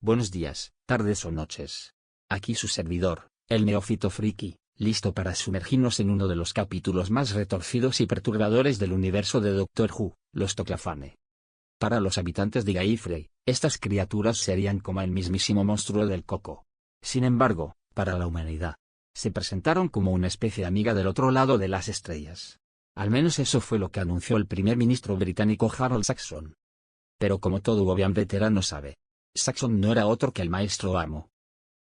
Buenos días, tardes o noches. Aquí su servidor, el neófito friki, listo para sumergirnos en uno de los capítulos más retorcidos y perturbadores del universo de Doctor Who, los Toclafane. Para los habitantes de Gallifrey, estas criaturas serían como el mismísimo monstruo del coco. Sin embargo, para la humanidad, se presentaron como una especie amiga del otro lado de las estrellas. Al menos eso fue lo que anunció el primer ministro británico Harold Saxon. Pero como todo buen veterano sabe, Saxon no era otro que el maestro amo.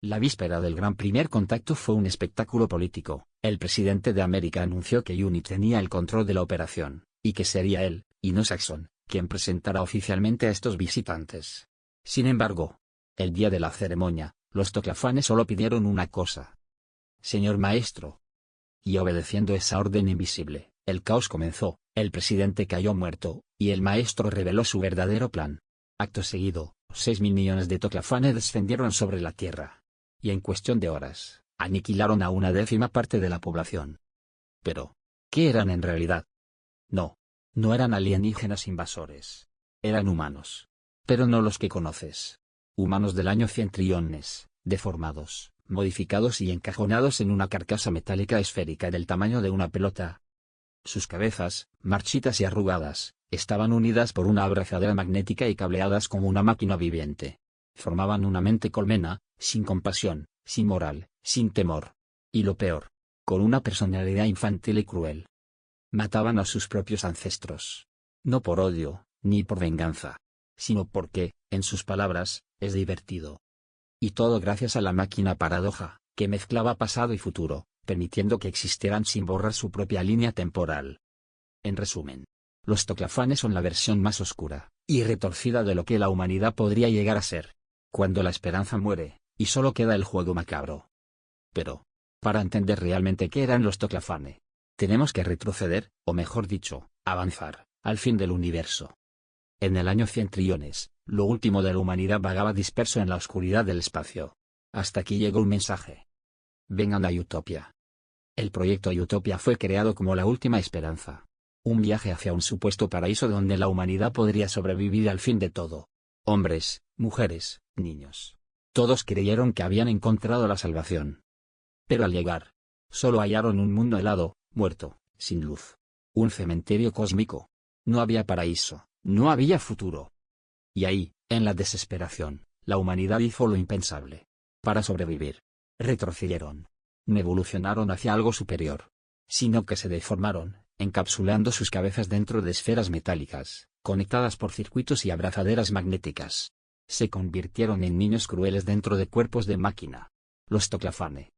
La víspera del gran primer contacto fue un espectáculo político. El presidente de América anunció que UNI tenía el control de la operación, y que sería él, y no Saxon, quien presentara oficialmente a estos visitantes. Sin embargo, el día de la ceremonia, los Toclafane solo pidieron una cosa. Señor maestro. Y obedeciendo esa orden invisible, el caos comenzó, el presidente cayó muerto, y el maestro reveló su verdadero plan. Acto seguido, 6.000 millones de Toclafane descendieron sobre la Tierra. Y en cuestión de horas, aniquilaron a una 10ª parte de la población. Pero, ¿qué eran en realidad? No eran alienígenas invasores. Eran humanos. Pero no los que conoces. Humanos del año 100 trillones, deformados, modificados y encajonados en una carcasa metálica esférica del tamaño de una pelota. Sus cabezas, marchitas y arrugadas, estaban unidas por una abrazadera magnética y cableadas como una máquina viviente. Formaban una mente colmena, sin compasión, sin moral, sin temor. Y lo peor, con una personalidad infantil y cruel. Mataban a sus propios ancestros. No por odio, ni por venganza. Sino porque, en sus palabras, es divertido. Y todo gracias a la máquina paradoja, que mezclaba pasado y futuro, permitiendo que existieran sin borrar su propia línea temporal. En resumen, los Toclafane son la versión más oscura y retorcida de lo que la humanidad podría llegar a ser. Cuando la esperanza muere, y solo queda el juego macabro. Pero, para entender realmente qué eran los Toclafane, tenemos que retroceder, o mejor dicho, avanzar, al fin del universo. En el año 100 trillones, lo último de la humanidad vagaba disperso en la oscuridad del espacio. Hasta aquí llegó un mensaje. Vengan a Utopia. El proyecto Utopia fue creado como la última esperanza. Un viaje hacia un supuesto paraíso donde la humanidad podría sobrevivir al fin de todo. Hombres, mujeres, niños. Todos creyeron que habían encontrado la salvación. Pero al llegar, solo hallaron un mundo helado, muerto, sin luz. Un cementerio cósmico. No había paraíso, no había futuro. Y ahí, en la desesperación, la humanidad hizo lo impensable. Para sobrevivir, retrocedieron. No evolucionaron hacia algo superior. Sino que se deformaron, encapsulando sus cabezas dentro de esferas metálicas, conectadas por circuitos y abrazaderas magnéticas. Se convirtieron en niños crueles dentro de cuerpos de máquina. Los Toclafane.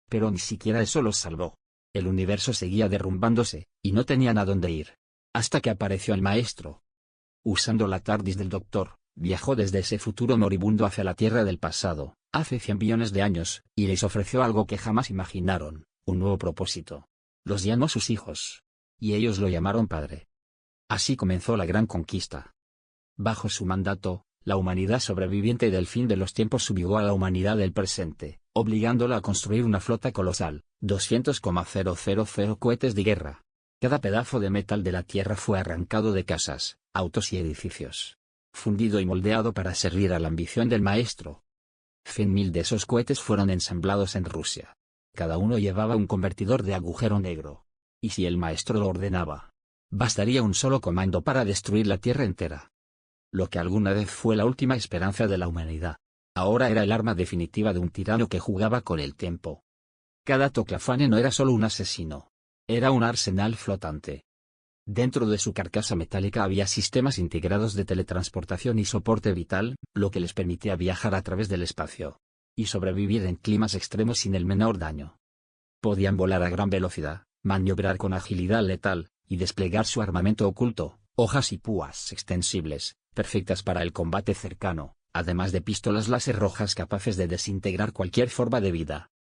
Pero ni siquiera eso los salvó. El universo seguía derrumbándose, y no tenían a dónde ir. Hasta que apareció el maestro. Usando la TARDIS del Doctor, viajó desde ese futuro moribundo hacia la Tierra del pasado, hace 100 billones de años, y les ofreció algo que jamás imaginaron, un nuevo propósito. Los llamó sus hijos. Y ellos lo llamaron padre. Así comenzó la gran conquista. Bajo su mandato, la humanidad sobreviviente del fin de los tiempos subjugó a la humanidad del presente, obligándola a construir una flota colosal, 200,000 cohetes de guerra. Cada pedazo de metal de la Tierra fue arrancado de casas, autos y edificios. Fundido y moldeado para servir a la ambición del maestro. 100.000 de esos cohetes fueron ensamblados en Rusia. Cada uno llevaba un convertidor de agujero negro. Y si el maestro lo ordenaba, bastaría un solo comando para destruir la Tierra entera. Lo que alguna vez fue la última esperanza de la humanidad, ahora era el arma definitiva de un tirano que jugaba con el tiempo. Cada Toclafane no era solo un asesino. Era un arsenal flotante. Dentro de su carcasa metálica había sistemas integrados de teletransportación y soporte vital, lo que les permitía viajar a través del espacio. Y sobrevivir en climas extremos sin el menor daño. Podían volar a gran velocidad, maniobrar con agilidad letal, y desplegar su armamento oculto, hojas y púas extensibles, perfectas para el combate cercano, además de pistolas láser rojas capaces de desintegrar cualquier forma de vida.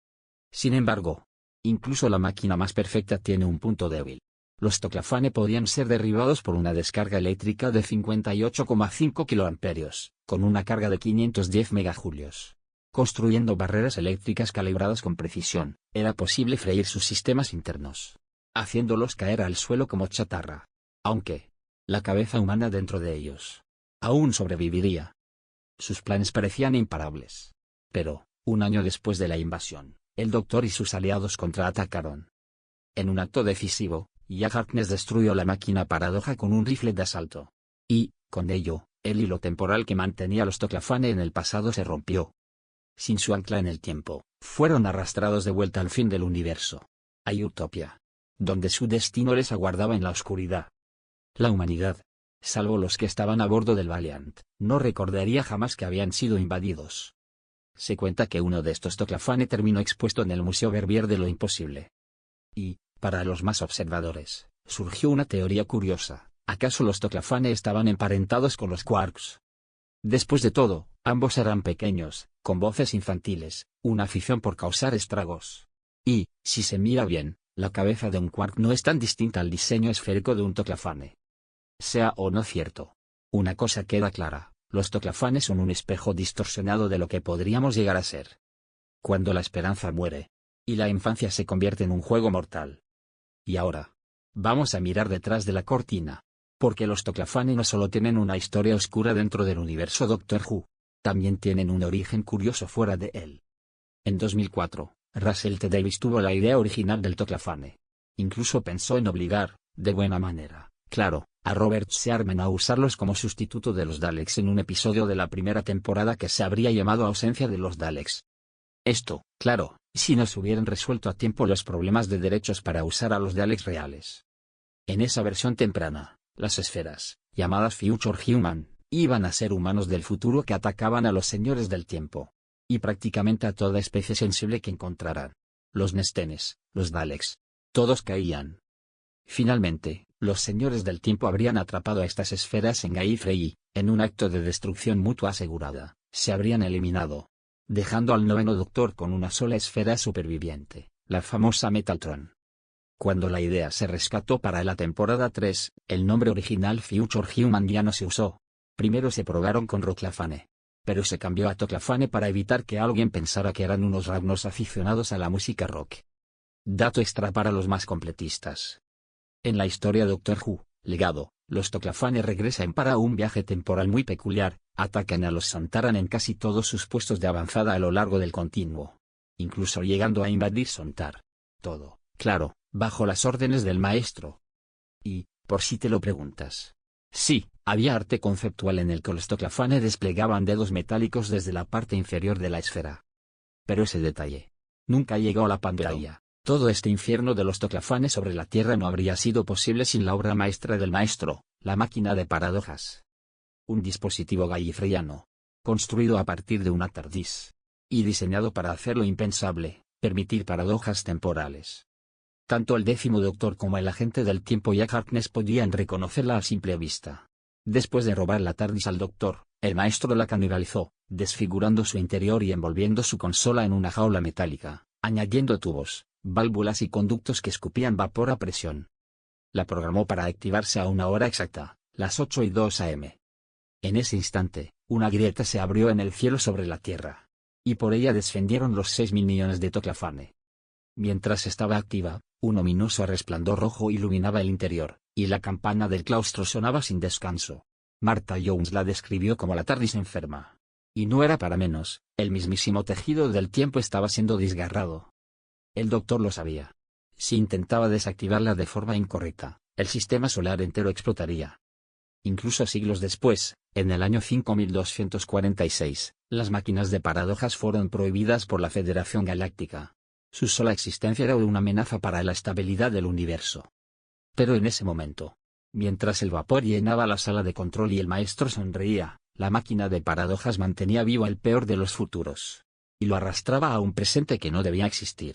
Sin embargo, incluso la máquina más perfecta tiene un punto débil. Los Toclafane podían ser derribados por una descarga eléctrica de 58,5 kiloamperios, con una carga de 510 megajulios. Construyendo barreras eléctricas calibradas con precisión, era posible freír sus sistemas internos, haciéndolos caer al suelo como chatarra. Aunque la cabeza humana dentro de ellos aún sobreviviría. sus planes parecían imparables. Pero, un año después de la invasión, el Doctor y sus aliados contraatacaron. En un acto decisivo, Jack Harkness destruyó la máquina paradoja con un rifle de asalto. Y, con ello, el hilo temporal que mantenía a los Toclafane en el pasado se rompió. Sin su ancla en el tiempo, fueron arrastrados de vuelta al fin del universo. A Utopia, donde su destino les aguardaba en la oscuridad. La humanidad, salvo los que estaban a bordo del Valiant, no recordaría jamás que habían sido invadidos. Se cuenta que uno de estos Toclafane terminó expuesto en el Museo Verbier de lo Imposible. Y, para los más observadores, surgió una teoría curiosa: ¿acaso los Toclafane estaban emparentados con los Quarks? Después de todo, ambos eran pequeños, con voces infantiles, una afición por causar estragos. Y, si se mira bien, la cabeza de un Quark no es tan distinta al diseño esférico de un Toclafane. Sea o no cierto, una cosa queda clara: los Toclafane son un espejo distorsionado de lo que podríamos llegar a ser. Cuando la esperanza muere, y la infancia se convierte en un juego mortal. Y ahora, vamos a mirar detrás de la cortina. Porque los Toclafane no solo tienen una historia oscura dentro del universo Doctor Who, también tienen un origen curioso fuera de él. En 2004, Russell T. Davies tuvo la idea original del Toclafane. Incluso pensó en obligar, de buena manera, claro, a Robert Sherman a usarlos como sustituto de los Daleks en un episodio de la primera temporada que se habría llamado Ausencia de los Daleks. Esto, claro, si no se hubieran resuelto a tiempo los problemas de derechos para usar a los Daleks reales. En esa versión temprana, las esferas, llamadas Future Human, iban a ser humanos del futuro que atacaban a los señores del tiempo. Y prácticamente a toda especie sensible que encontraran. Los Nestenes, los Daleks. Todos caían. Finalmente, los señores del tiempo habrían atrapado a estas esferas en Gallifrey y, en un acto de destrucción mutua asegurada, se habrían eliminado. Dejando al noveno Doctor con una sola esfera superviviente, la famosa Metaltron. Cuando la idea se rescató para la temporada 3, el nombre original Future Human ya no se usó. Primero se probaron con Roclafane. Pero se cambió a Toclafane para evitar que alguien pensara que eran unos ragnos aficionados a la música rock. Dato extra para los más completistas. En la historia Doctor Who, Legado, los Toclafane regresan para un viaje temporal muy peculiar, atacan a los Sontaran en casi todos sus puestos de avanzada a lo largo del continuo. Incluso llegando a invadir Sontar. Todo, claro, bajo las órdenes del maestro. Y, por si te lo preguntas. Sí, había arte conceptual en el que los Toclafane desplegaban dedos metálicos desde la parte inferior de la esfera. Pero ese detalle nunca llegó a la pantalla. Todo este infierno de los Toclafane sobre la Tierra no habría sido posible sin la obra maestra del maestro, la máquina de paradojas. Un dispositivo gallifreyano, construido a partir de una TARDIS, y diseñado para hacer lo impensable, permitir paradojas temporales. Tanto el 10º Doctor como el agente del tiempo Jack Harkness podían reconocerla a simple vista. Después de robar la TARDIS al Doctor, el maestro la canibalizó, desfigurando su interior y envolviendo su consola en una jaula metálica, añadiendo tubos, válvulas y conductos que escupían vapor a presión. La programó para activarse a una hora exacta, las 8:02 am. En ese instante, una grieta se abrió en el cielo sobre la Tierra. Y por ella descendieron los 6.000 millones de Toclafane. Mientras estaba activa, un ominoso resplandor rojo iluminaba el interior, y la campana del claustro sonaba sin descanso. Martha Jones la describió como la TARDIS enferma. Y no era para menos, el mismísimo tejido del tiempo estaba siendo desgarrado. El Doctor lo sabía. Si intentaba desactivarla de forma incorrecta, el sistema solar entero explotaría. Incluso siglos después, en el año 5246, las máquinas de paradojas fueron prohibidas por la Federación Galáctica. Su sola existencia era una amenaza para la estabilidad del universo. Pero en ese momento, mientras el vapor llenaba la sala de control y el maestro sonreía, la máquina de paradojas mantenía vivo el peor de los futuros. Y lo arrastraba a un presente que no debía existir.